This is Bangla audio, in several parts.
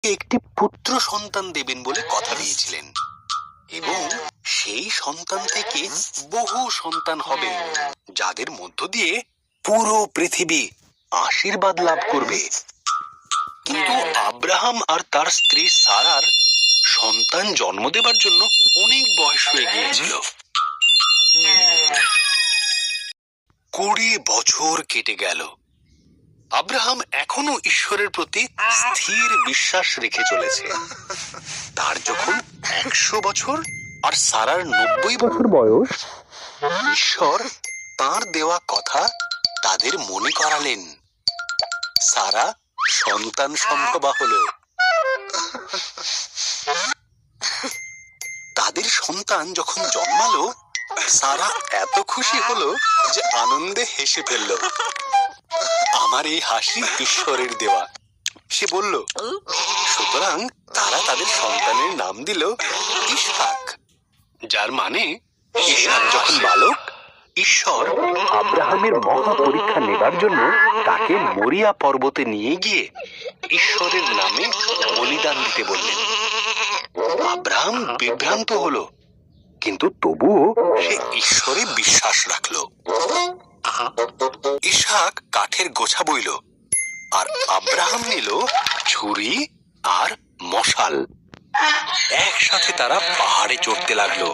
একটি পুত্র সন্তান দেবেন বলে কথা দিয়েছিলেন এবং সেই সন্তান থেকে বহু সন্তান হবে, যাদের মধ্য দিয়ে পুরো পৃথিবী আশীর্বাদ লাভ করবে। কিন্তু আব্রাহাম আর তার স্ত্রী সারার সন্তান জন্ম দেবার জন্য অনেক বয়স হয়ে গিয়েছিল। 20 বছর কেটে গেল। আব্রাহাম এখনো ঈশ্বরের প্রতি স্থির বিশ্বাস রেখে চলেছে। তার যখন 100 বছর আর সারার 90 বছর বয়স, ঈশ্বর তার দেওয়া কথা তাদের মনে করালেন। সারা সন্তান সম্ভবা হলো। তাদের সন্তান যখন জন্মালো, সারা এত খুশি হলো যে আনন্দে হেসে ফেলল। আমার এই হাসি ঈশ্বরের দেওয়া, সে বলল। সুতরাং তারা তাদের সন্তানের নাম দিল ইসহাক, যার মানে ইসহাক যখন বালক, ঈশ্বর আব্রাহামের মহা পরীক্ষা নেবার জন্য তাকে মরিয়া পর্বতে নিয়ে গিয়ে ঈশ্বরের নামে বলিদান দিতে বললেন। আব্রাহাম বিভ্রান্ত হলো, কিন্তু তবুও সে ঈশ্বরে বিশ্বাস রাখল। ইসহাক কাঠের গোছা বইল আর আব্রাহাম নিল ছুরি আর মশাল। একসাথে তারা পাহাড়ে চড়তে লাগলো।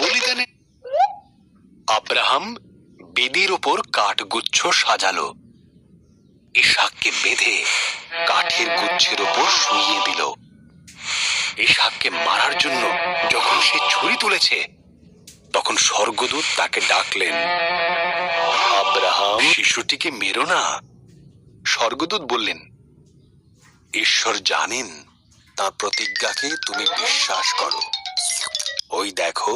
বলিদানে আব্রাহাম বেদির ওপর কাঠগুচ্ছ সাজালো। ইসহাককে বেঁধে কাঠের গুচ্ছের ওপর শুইয়ে দিল। ইসহাককে মারার জন্য যখন সে ছুরি তুলেছে, তখন স্বর্গদূত তাকে ডাকলেন। আব্রাহাম, শিশুটিকে মেরো না। স্বর্গদূত বললেন, ঈশ্বর জানেন তার প্রতিজ্ঞাকে তুমি বিশ্বাস করো। ওই দেখো,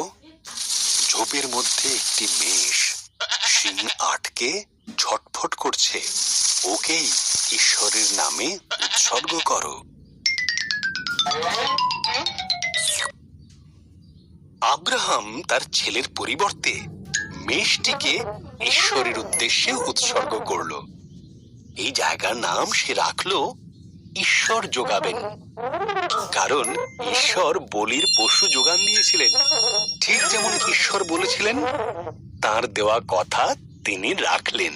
ঝোপের মধ্যে একটি মেষ শিং আটকে ছটফট করছে, ওকেই ঈশ্বরের নামে উৎসর্গ করো। আব্রাহাম তার ছেলের পরিবর্তে মেষটিকে ঈশ্বরের উদ্দেশ্যে উৎসর্গ করল। এই জায়গার নাম সে রাখলো ঈশ্বর যোগাবেন, কারণ ঈশ্বর বলির পশু যোগান দিয়েছিলেন। ঠিক যেমন ঈশ্বর বলেছিলেন, তার দেওয়া কথা তিনি রাখলেন।